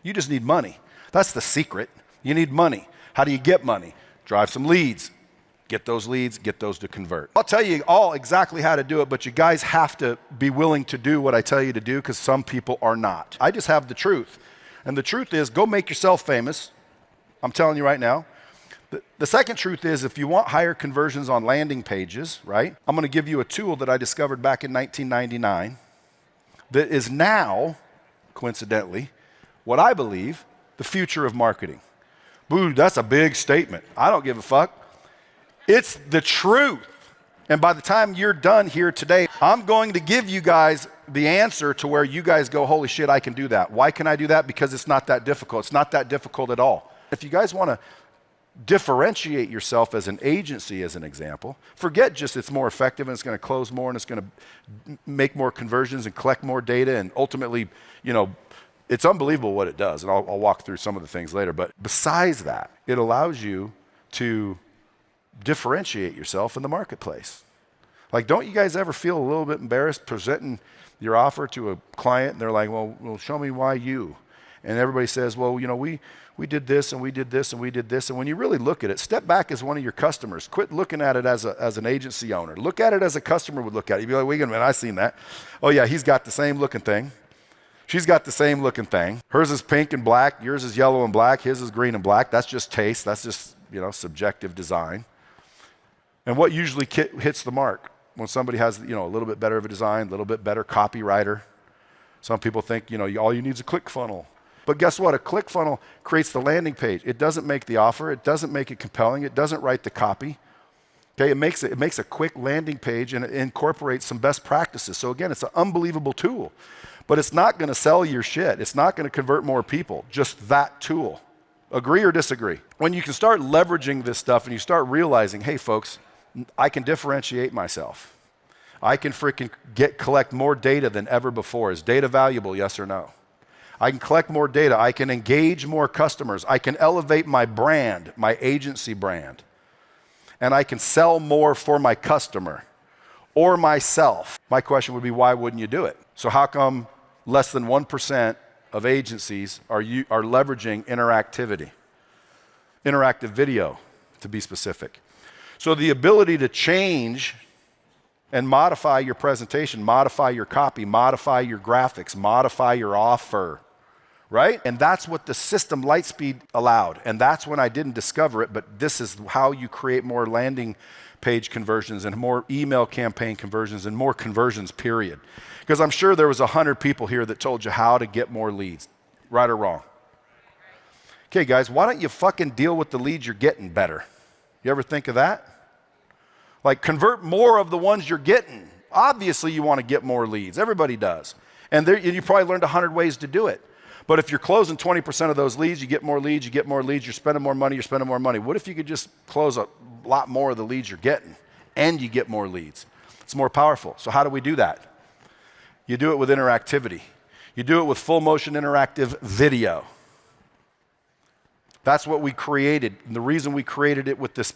You just need money. That's the secret. You need money. How do you get money? Drive some leads. Get those leads, get those to convert. I'll tell you all exactly how to do it, but you guys have to be willing to do what I tell you to do because some people are not. I just have the truth. And the truth is, go make yourself famous. I'm telling you right now. The second truth is, if you want higher conversions on landing pages, right, I'm going to give you a tool that I discovered back in 1999 that is now, coincidentally, what I believe, the future of marketing. Boo, that's a big statement. I don't give a fuck. It's the truth. And by the time you're done here today, I'm going to give you guys the answer to where you guys go, holy shit, I can do that. Why can I do that? Because it's not that difficult. It's not that difficult at all. If you guys want to differentiate yourself as an agency, as an example, forget just it's more effective and it's going to close more and it's going to make more conversions and collect more data and ultimately, it's unbelievable what it does. And I'll walk through some of the things later. But besides that, it allows you to differentiate yourself in the marketplace. Like, don't you guys ever feel a little bit embarrassed presenting your offer to a client and they're like, well, show me why you. And everybody says, well, we did this and we did this and we did this. And when you really look at it, step back as one of your customers. Quit looking at it as an agency owner. Look at it as a customer would look at it. You'd be like, wait a minute, I've seen that. Oh yeah, he's got the same looking thing. She's got the same looking thing. Hers is pink and black. Yours is yellow and black. His is green and black. That's just taste. That's just, subjective design. And what usually hits the mark when somebody has, a little bit better of a design, a little bit better copywriter. Some people think, all you need is a ClickFunnels. But guess what? A ClickFunnels creates the landing page. It doesn't make the offer. It doesn't make it compelling. It doesn't write the copy. Okay, it makes a quick landing page and it incorporates some best practices. So again, it's an unbelievable tool. But it's not going to sell your shit. It's not going to convert more people. Just that tool. Agree or disagree? When you can start leveraging this stuff and you start realizing, hey folks, I can differentiate myself. I can collect more data than ever before. Is data valuable, yes or no? I can collect more data. I can engage more customers. I can elevate my brand, my agency brand. And I can sell more for my customer or myself. My question would be, why wouldn't you do it? So how come less than 1% of agencies are leveraging interactive video, to be specific? So the ability to change and modify your presentation, modify your copy, modify your graphics, modify your offer, right? And that's what the system Lightspeed allowed. And that's when I didn't discover it, but this is how you create more landing page conversions and more email campaign conversions and more conversions, period. Because I'm sure there was 100 people here that told you how to get more leads, right or wrong. Okay, guys, why don't you fucking deal with the leads you're getting better? You ever think of that? Like, convert more of the ones you're getting. Obviously, you want to get more leads. Everybody does. And you probably learned 100 ways to do it. But if you're closing 20% of those leads, you get more leads, you're spending more money, What if you could just close a lot more of the leads you're getting and you get more leads? It's more powerful. So how do we do that? You do it with interactivity. You do it with full motion interactive video. That's what we created. And the reason we created it with this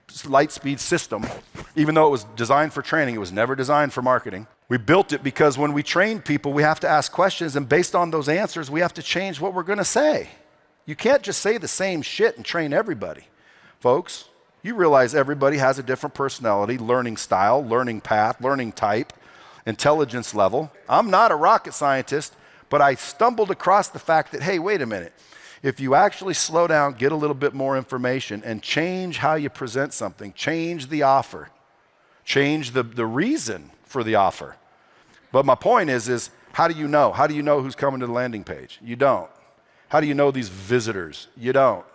Lightspeed system, even though it was designed for training, it was never designed for marketing. We built it because when we train people, we have to ask questions, and based on those answers, we have to change what we're going to say. You can't just say the same shit and train everybody. Folks, you realize everybody has a different personality, learning style, learning path, learning type, intelligence level. I'm not a rocket scientist, but I stumbled across the fact that, hey, wait a minute. If you actually slow down, get a little bit more information, and change how you present something, change the offer, change the reason for the offer. But my point is how do you know? How do you know who's coming to the landing page? You don't. How do you know these visitors? You don't.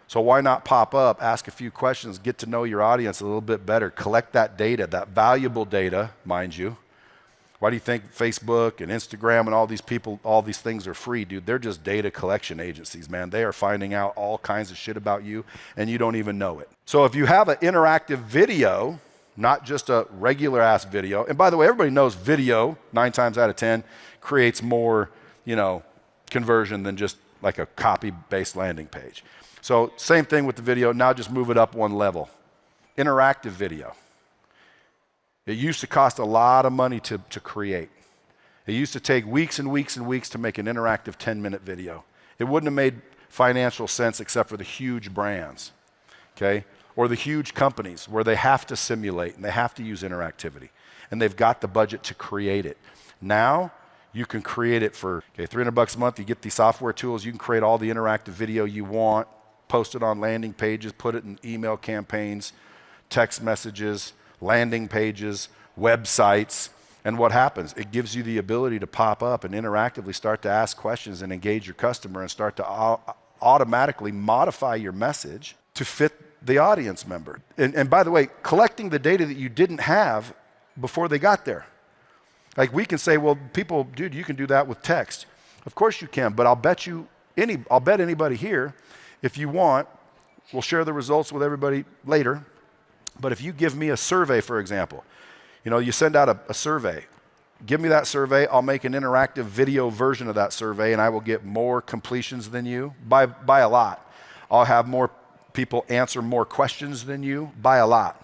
So why not pop up, ask a few questions, get to know your audience a little bit better, collect that data, that valuable data, mind you. Why do you think Facebook and Instagram and all these people, all these things are free, dude? They're just data collection agencies, man. They are finding out all kinds of shit about you, and you don't even know it. So if you have an interactive video, not just a regular ass video, and by the way, everybody knows video, 9 times out of 10, creates more, conversion than just like a copy-based landing page. So same thing with the video, now just move it up one level. Interactive video. It used to cost a lot of money to create. It used to take weeks and weeks and weeks to make an interactive 10-minute video. It wouldn't have made financial sense except for the huge brands, okay? Or the huge companies where they have to simulate and they have to use interactivity. And they've got the budget to create it. Now, you can create it for $300 a month. You get these software tools. You can create all the interactive video you want, post it on landing pages, put it in email campaigns, text messages, landing pages, websites. And what happens? It gives you the ability to pop up and interactively start to ask questions and engage your customer and start to automatically modify your message to fit the audience member. And by the way, collecting the data that you didn't have before they got there. Like we can say, well, people, dude, you can do that with text. Of course you can, but I'll bet anybody here, if you want, we'll share the results with everybody later. But if you give me a survey, for example, you send out a survey. Give me that survey. I'll make an interactive video version of that survey, and I will get more completions than you by a lot. I'll have more people answer more questions than you by a lot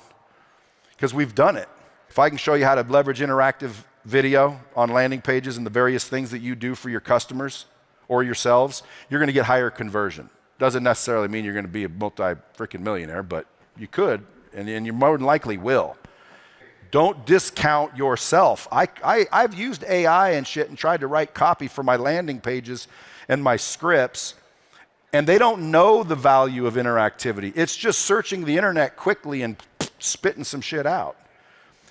because we've done it. If I can show you how to leverage interactive video on landing pages and the various things that you do for your customers or yourselves, you're going to get higher conversion. Doesn't necessarily mean you're going to be a multi-freaking-millionaire, but you could, and you more than likely will. Don't discount yourself. I've used AI and shit and tried to write copy for my landing pages and my scripts, and they don't know the value of interactivity. It's just searching the internet quickly and spitting some shit out.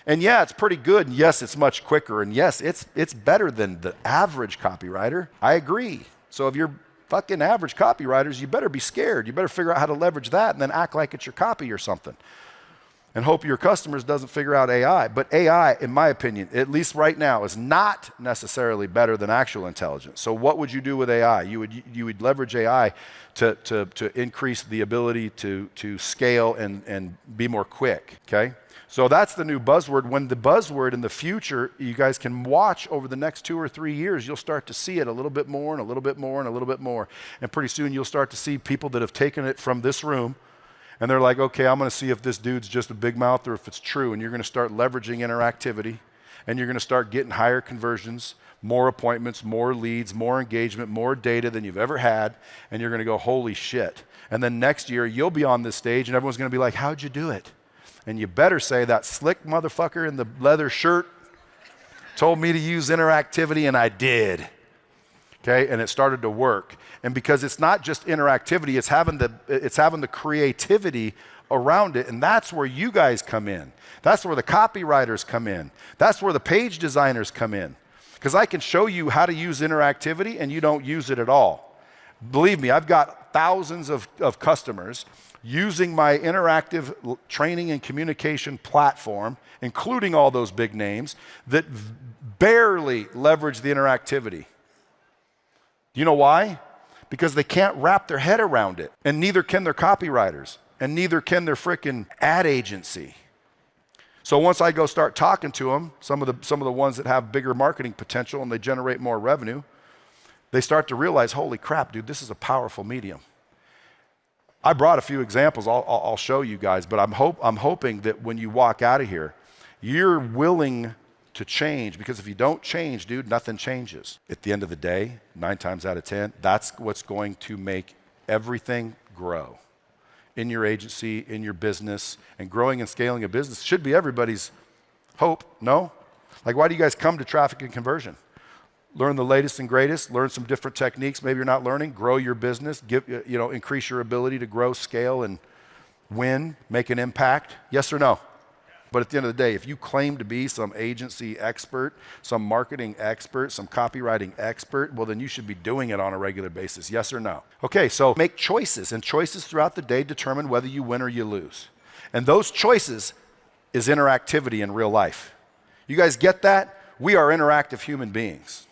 And yeah, it's pretty good, and yes, it's much quicker, and yes, it's better than the average copywriter. I agree. So if you're fucking average copywriters, you better be scared. You better figure out how to leverage that and then act like it's your copy or something. And hope your customers doesn't figure out AI. But AI, in my opinion, at least right now, is not necessarily better than actual intelligence. So what would you do with AI? You would leverage AI to increase the ability to scale and be more quick, okay? So that's the new buzzword. When the buzzword in the future, you guys can watch over the next 2 or 3 years, you'll start to see it a little bit more and a little bit more and a little bit more. And pretty soon you'll start to see people that have taken it from this room and they're like, okay, I'm going to see if this dude's just a big mouth or if it's true. And you're going to start leveraging interactivity and you're going to start getting higher conversions, more appointments, more leads, more engagement, more data than you've ever had. And you're going to go, holy shit. And then next year you'll be on this stage and everyone's going to be like, how'd you do it? And you better say that slick motherfucker in the leather shirt told me to use interactivity and I did. Okay, and it started to work. And because it's not just interactivity, it's having the creativity around it, and that's where you guys come in. That's where the copywriters come in. That's where the page designers come in. Because I can show you how to use interactivity and you don't use it at all. Believe me, I've got thousands of customers using my interactive training and communication platform, including all those big names, that barely leverage the interactivity. You know why? Because they can't wrap their head around it, and neither can their copywriters, and neither can their frickin' ad agency. So once I go start talking to them, some of the ones that have bigger marketing potential and they generate more revenue, they start to realize, holy crap, dude, this is a powerful medium. I brought a few examples I'll show you guys, but I'm hoping that when you walk out of here, you're willing to change, because if you don't change, dude, nothing changes. At the end of the day, 9 times out of 10, that's what's going to make everything grow. In your agency, in your business, and growing and scaling a business should be everybody's hope, no? Like, why do you guys come to Traffic and Conversion? Learn the latest and greatest, learn some different techniques maybe you're not learning, grow your business, increase your ability to grow, scale, and win, make an impact. Yes or no? But at the end of the day, if you claim to be some agency expert, some marketing expert, some copywriting expert, well, then you should be doing it on a regular basis. Yes or no? Okay, so make choices, and choices throughout the day determine whether you win or you lose. And those choices is interactivity in real life. You guys get that? We are interactive human beings.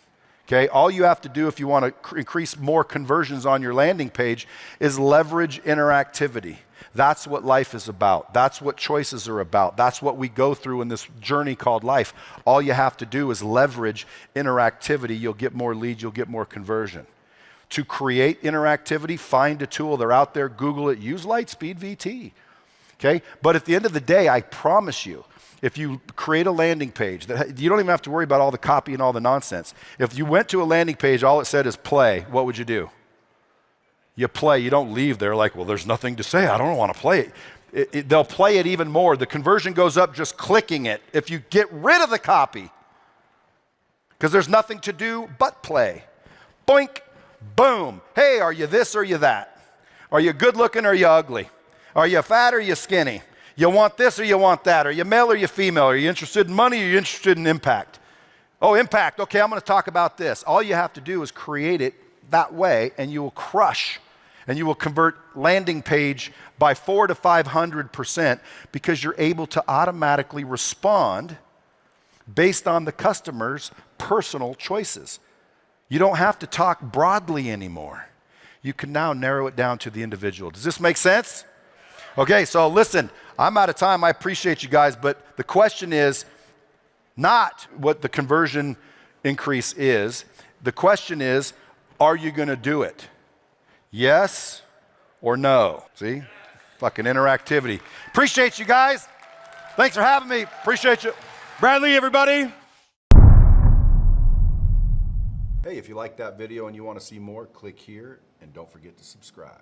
Okay, all you have to do if you want to increase more conversions on your landing page is leverage interactivity. That's what life is about. That's what choices are about. That's what we go through in this journey called life. All you have to do is leverage interactivity. You'll get more leads, you'll get more conversion. To create interactivity, find a tool. They're out there, Google it, use Lightspeed VT. Okay? But at the end of the day, I promise you, If you create a landing page, you don't even have to worry about all the copy and all the nonsense. If you went to a landing page, all it said is play, what would you do? You play. You don't leave there like, well, there's nothing to say. I don't want to play it. They'll play it even more. The conversion goes up just clicking it if you get rid of the copy, because there's nothing to do but play. Boink, boom. Hey, are you this or are you that? Are you good looking or are you ugly? Are you fat or are you skinny? You want this or you want that? Are you male or you female? Are you interested in money or are you interested in impact? Oh, impact. Okay, I'm going to talk about this. All you have to do is create it that way, and you will crush, and you will convert landing page by 400 to 500% because you're able to automatically respond based on the customer's personal choices. You don't have to talk broadly anymore. You can now narrow it down to the individual. Does this make sense? Okay, so listen, I'm out of time. I appreciate you guys, but the question is not what the conversion increase is. The question is, are you going to do it? Yes or no? See? Fucking interactivity. Appreciate you guys. Thanks for having me. Appreciate you. Bradley, everybody. Hey, if you liked that video and you want to see more, click here and don't forget to subscribe.